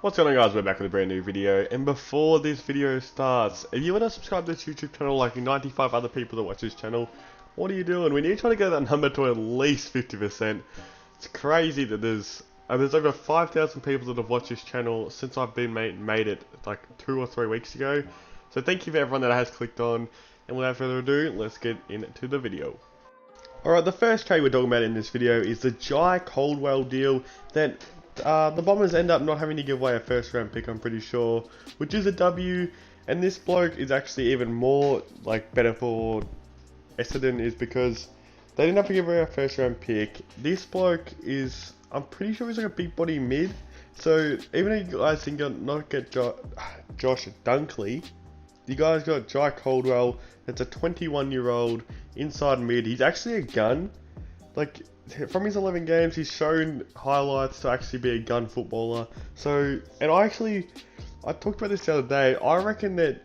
What's going on, guys? We're back with a brand new video, and before this video starts, if you want to subscribe to this YouTube channel like 95 other people that watch this channel, what are you doing? We need to try to get that number to at least 50%. It's crazy that there's over 5,000 people that have watched this channel since I've been made it like 2 or 3 weeks ago. So thank you for everyone that has clicked on, and without further ado, let's get into the video. Alright, the first trade we're talking about in this video is the Jai Caldwell deal that the Bombers end up not having to give away a first round pick, I'm pretty sure, which is a W. And this bloke is actually even more like better for Essendon, is because they didn't have to give away a first round pick. This bloke is, I'm pretty sure he's like a big body mid, so even though you guys did not get Josh Dunkley, you guys got Jai Caldwell. That's a 21-year-old inside mid. He's actually a gun. Like, from his 11 games, he's shown highlights to actually be a gun footballer. So, and I talked about this the other day. I reckon that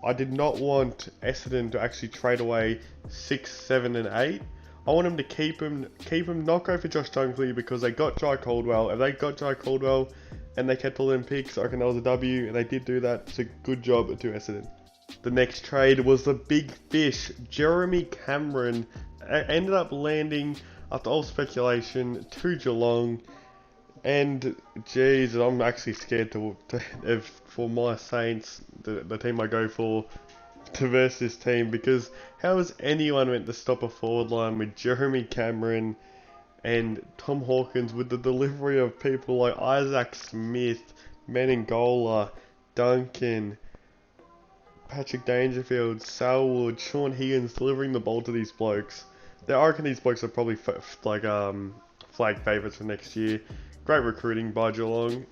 I did not want Essendon to actually trade away 6, 7, and 8. I want him to keep him, not go for Josh Dunkley, because they got Jai Caldwell. If they got Jai Caldwell and they kept all them picks, I reckon that was a W, and they did do that. It's a good job to Essendon. The next trade was the big fish. Jeremy Cameron ended up landing, after all speculation, to Geelong. And geez, I'm actually scared for my Saints, the team I go for, to verse this team, because how is anyone meant to stop a forward line with Jeremy Cameron and Tom Hawkins, with the delivery of people like Isaac Smith, Menengola, Duncan, Patrick Dangerfield, Selwood, Shaun Higgins, delivering the ball to these blokes? I reckon these blokes are probably flag favourites for next year. Great recruiting by Geelong.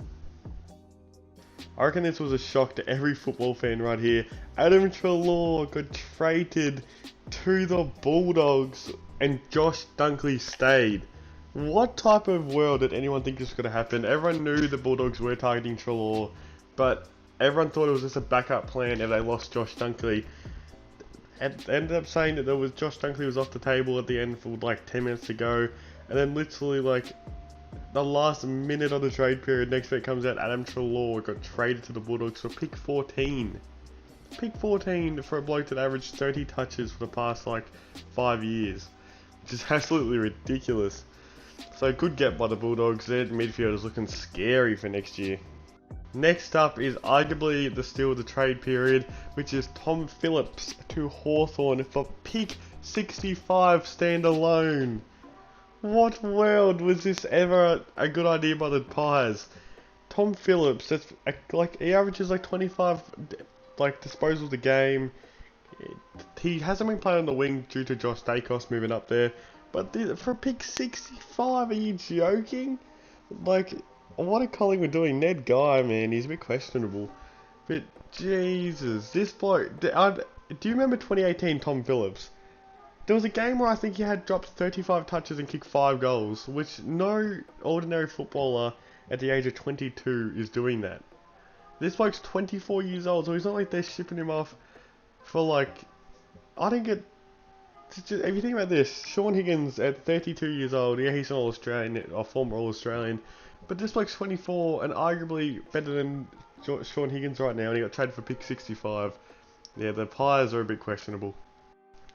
I reckon this was a shock to every football fan right here. Adam Treloar got traded to the Bulldogs and Josh Dunkley stayed. What type of world did anyone think this was going to happen? Everyone knew the Bulldogs were targeting Treloar, but everyone thought it was just a backup plan if they lost Josh Dunkley. And ended up saying that Josh Dunkley was off the table at the end for like 10 minutes to go, and then literally like the last minute of the trade period, next week comes out Adam Treloar got traded to the Bulldogs for pick 14. Pick 14 for a bloke that averaged 30 touches for the past like 5 years, which is absolutely ridiculous. So good get by the Bulldogs. Their midfield is looking scary for next year. Next up is arguably the steal of the trade period, which is Tom Phillips to Hawthorn for pick 65 standalone. What world was this ever a good idea by the Pies? Tom Phillips, that's like, he averages like 25 like disposals a game. He hasn't been playing on the wing due to Josh Dacos moving up there, but for pick 65, are you joking? Like, what are Collingwood doing? Ned Guy, man, he's a bit questionable. But Jesus, this bloke. Do you remember 2018 Tom Phillips? There was a game where I think he had dropped 35 touches and kicked 5 goals, which no ordinary footballer at the age of 22 is doing that. This bloke's 24 years old, so he's not like they're shipping him off for like, I don't get. If you think about this, Shaun Higgins at 32 years old, yeah, he's an All-Australian, or former All-Australian, but this bloke's 24 and arguably better than Shaun Higgins right now, and he got traded for pick 65. Yeah, the Pies are a bit questionable.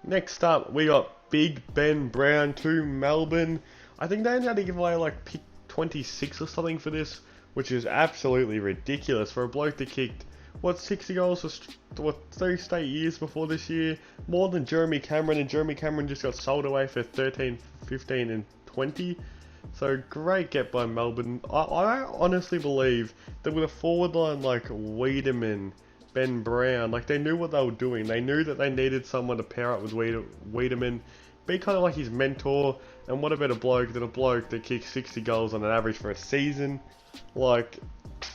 Next up, we got Big Ben Brown to Melbourne. I think they only had to give away like pick 26 or something for this, which is absolutely ridiculous for a bloke that kicked, what, 60 goals for, what, 3 straight years before this year? More than Jeremy Cameron, and Jeremy Cameron just got sold away for 13, 15 and 20. So great get by Melbourne. I honestly believe that with a forward line like Wiedemann, Ben Brown, like they knew what they were doing. They knew that they needed someone to pair up with Wiedemann, be kind of like his mentor, and what a better bloke than a bloke that kicks 60 goals on an average for a season. Like,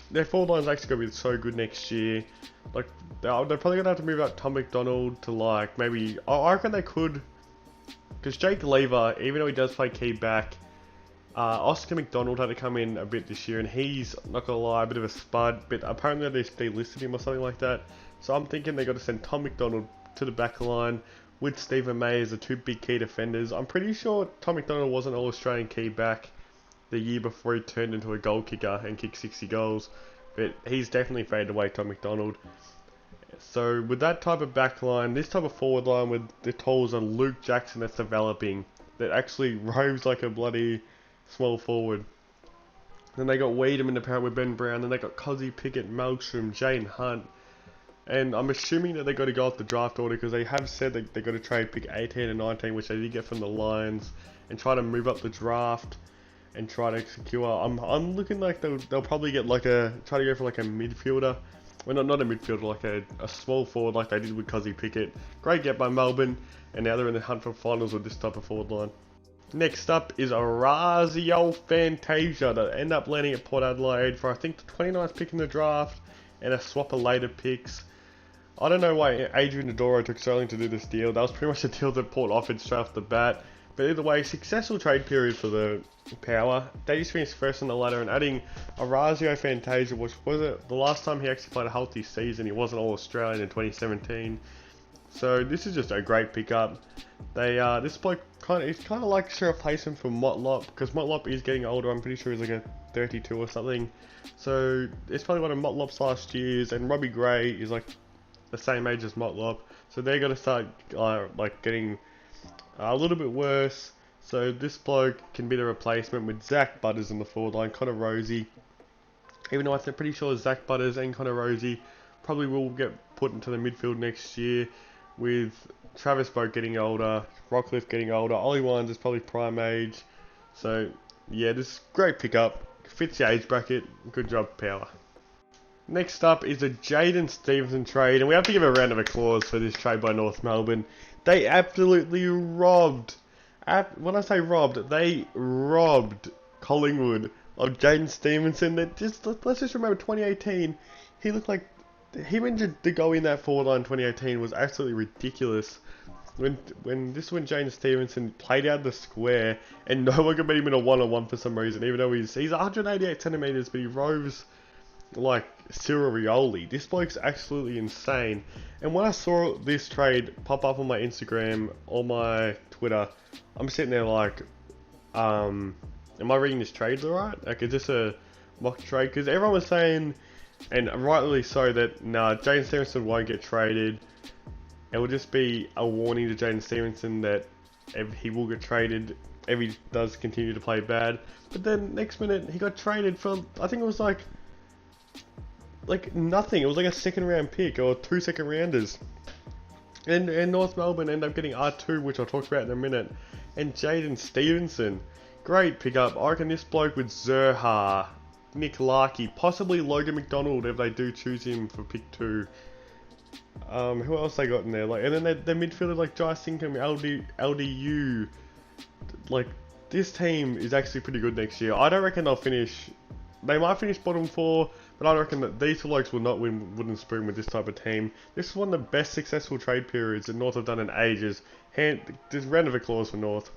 their forward line's actually going to be so good next year. Like, they're probably going to have to move out Tom McDonald to like, maybe, I reckon they could, because Jake Lever, even though he does play key back, Oscar McDonald had to come in a bit this year, and he's, not gonna lie, a bit of a spud, but apparently they delisted him or something like that. So I'm thinking they got to send Tom McDonald to the back line with Stephen May as the 2 big key defenders. I'm pretty sure Tom McDonald was an All-Australian key back the year before he turned into a goal kicker and kicked 60 goals. but he's definitely faded away Tom McDonald. So with that type of back line, this type of forward line with the tools and Luke Jackson that's developing, that actually roves like a bloody small forward. Then they got Wiedemann in the pair with Ben Brown, then they got Cozzy, Pickett, Malmstrom, Jane Hunt. And I'm assuming that they got to go off the draft order because they have said that they're going to trade pick 18 and 19, which they did get from the Lions, and try to move up the draft and try to secure. I'm looking like they'll probably get like try to go for like a midfielder. Well, not a midfielder, like a small forward like they did with Cozzy Pickett. Great get by Melbourne, and now they're in the hunt for finals with this type of forward line. Next up is Rocco Fantasia that end up landing at Port Adelaide for I think the 29th pick in the draft and a swap of later picks. I don't know why Adrian Adoro took so long to do this deal. That was pretty much the deal that Port offered straight off the bat. But either way, successful trade period for the Power. They just finished first on the ladder, and adding Rocco Fantasia, which was it the last time he actually played a healthy season. He wasn't All-Australian in 2017. So this is just a great pickup. This bloke it's kind of like a replacement for Motlop, because Motlop is getting older. I'm pretty sure he's like a 32 or something. So it's probably one of Motlop's last years, and Robbie Gray is like the same age as Motlop, so they're going to start like getting a little bit worse. So this bloke can be the replacement with Zach Butters in the forward line, Connor Rosie. Even though I'm pretty sure Zach Butters and Connor Rosie probably will get put into the midfield next year, with Travis Boak getting older, Rockcliffe getting older, Ollie Wines is probably prime age. So yeah, this is great pickup, fits the age bracket, good job Power. Next up is a Jaden Stevens trade, and we have to give a round of applause for this trade by North Melbourne. They absolutely robbed, when I say robbed, they robbed Collingwood of Jaden Stevenson. Let's just remember 2018, he looked like, him to go in that forward line 2018 was absolutely ridiculous. When Jaden Stevenson played out the square, and no one could beat him in a one-on-one for some reason, even though he's 188 centimeters, but he roves like Cyril Rioli. This bloke's absolutely insane. And when I saw this trade pop up on my Instagram or my Twitter, I'm sitting there like, am I reading this trade alright? Like, is this a mock trade? Because everyone was saying, and rightly so, that nah, Jaden Stevenson won't get traded. It will just be a warning to Jaden Stevenson that he will get traded if he does continue to play bad. But then next minute he got traded for, I think it was like nothing. It was like a second round pick or 2 second rounders. And North Melbourne end up getting R2, which I'll talk about in a minute. And Jaden Stevenson, great pickup. I reckon this bloke with Zerha, Nick Larkey, possibly Logan McDonald if they do choose him for pick 2. Who else they got in there? And then their midfielder like Jai Singham, LDU. Like, this team is actually pretty good next year. I don't reckon they'll finish. They might finish bottom 4, but I reckon that these two blokes will not win wooden spoon with this type of team. This is one of the best successful trade periods that North have done in ages. Just round of applause for North.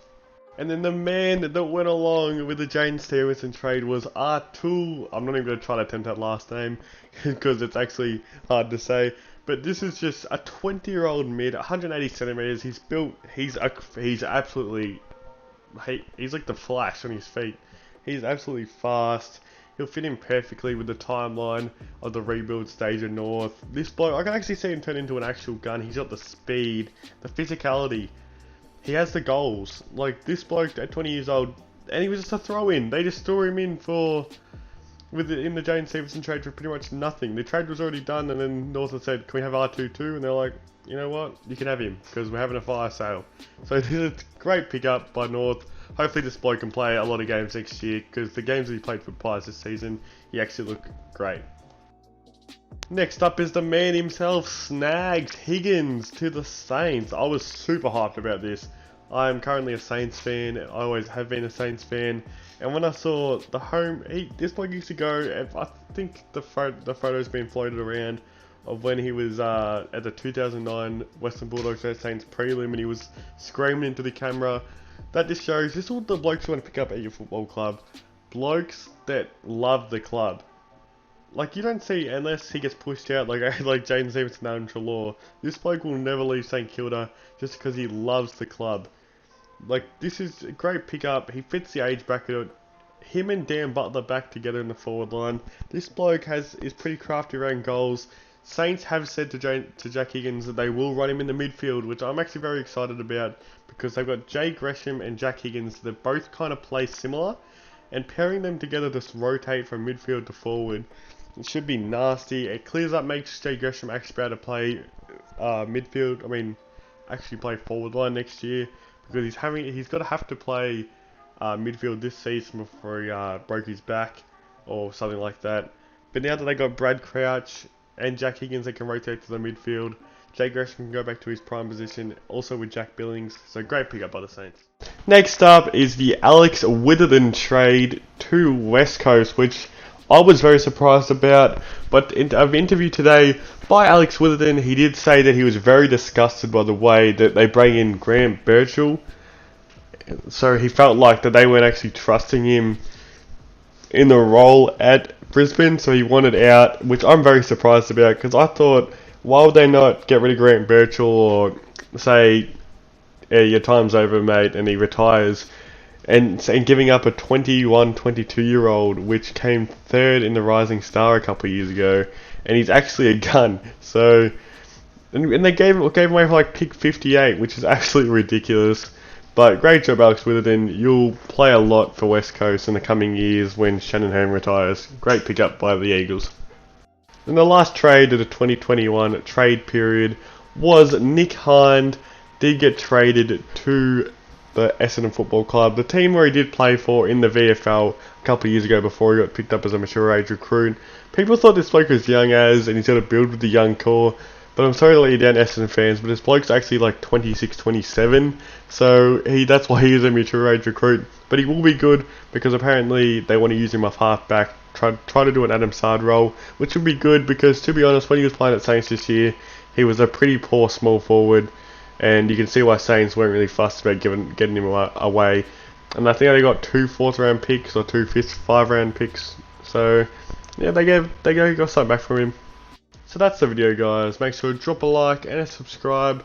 And then the man that went along with the Jaden Stevenson trade was R2. I'm not even going to try to attempt that last name because it's actually hard to say. But this is just a 20-year-old mid, 180 centimeters. He's built. He's absolutely. He's like the Flash on his feet. He's absolutely fast. He'll fit in perfectly with the timeline of the rebuild stage of North. This bloke, I can actually see him turn into an actual gun. He's got the speed, the physicality. He has the goals. Like, this bloke at 20 years old, and he was just a throw-in. They just threw him in in the Jaden Stevenson trade for pretty much nothing. The trade was already done, and then North had said, can we have R2 too? And they're like, you know what? You can have him, because we're having a fire sale. So this is a great pickup by North. Hopefully this bloke can play a lot of games next year, because the games that he played for Pies this season, he actually looked great. Next up is the man himself, snagged Higgins to the Saints. I was super hyped about this. I am currently a Saints fan. I always have been a Saints fan. And when I saw the home, this bloke used to go, I think the photo's been floated around of when he was at the 2009 Western Bulldogs Saints prelim, and he was screaming into the camera. That just shows, this is what the blokes you want to pick up at your football club. Blokes that love the club. Like, you don't see, unless he gets pushed out, like Jaden Stevenson and Trelaw, this bloke will never leave St Kilda just because he loves the club. Like, this is a great pickup. He fits the age bracket him and Dan Butler back together in the forward line. This bloke is pretty crafty around goals. Saints have said to Jack Higgins that they will run him in the midfield, which I'm actually very excited about because they've got Jay Gresham and Jack Higgins. They both kind of play similar, and pairing them together to rotate from midfield to forward, it should be nasty. It clears up, makes Jay Gresham actually be able to play midfield. I mean, actually play forward line next year because he's got to have to play midfield this season before he broke his back or something like that. But now that they got Brad Crouch and Jack Higgins, they can rotate to the midfield. Jay Gresham can go back to his prime position, also with Jack Billings. So great pickup by the Saints. Next up is the Alex Witherden trade to West Coast, which I was very surprised about. But in an interview today by Alex Witherden, he did say that he was very disgusted by the way that they bring in Grant Birchall. So he felt like that they weren't actually trusting him in the role at Brisbane, so he wanted out, which I'm very surprised about because I thought, why would they not get rid of Grant Birchall or say, your time's over, mate, and he retires, and giving up a 21, 22-year-old, which came third in the Rising Star a couple of years ago, and he's actually a gun. So, and they gave him away for like pick 58, which is absolutely ridiculous. But great job, Alex Witherden. You'll play a lot for West Coast in the coming years when Shannon Hurn retires. Great pickup by the Eagles. And the last trade of the 2021 trade period was Nick Hind did get traded to the Essendon Football Club, the team where he did play for in the VFL a couple of years ago before he got picked up as a mature age recruit. People thought this bloke was young and he's got to build with the young core. But I'm sorry to let you down, Essendon fans, but this bloke's actually like 26, 27, so that's why he is a mature age recruit. But he will be good because apparently they want to use him off half back, try to do an Adam Sard role, which would be good because, to be honest, when he was playing at Saints this year, he was a pretty poor small forward, and you can see why Saints weren't really fussed about getting him away. And I think they got 2 4th round picks or 2 5th round picks, so yeah, they got something back from him. So that's the video, guys. Make sure to drop a like and a subscribe,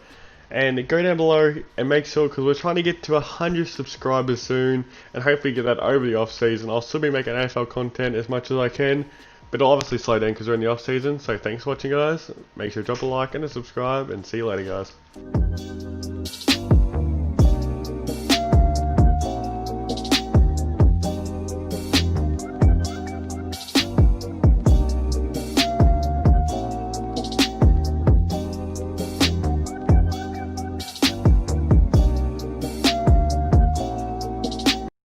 and go down below and make sure, because we're trying to get to 100 subscribers soon, and hopefully get that over the off season. I'll still be making AFL content as much as I can, but I'll obviously slow down because we're in the off season. So thanks for watching, guys. Make sure to drop a like and a subscribe, and see you later, guys.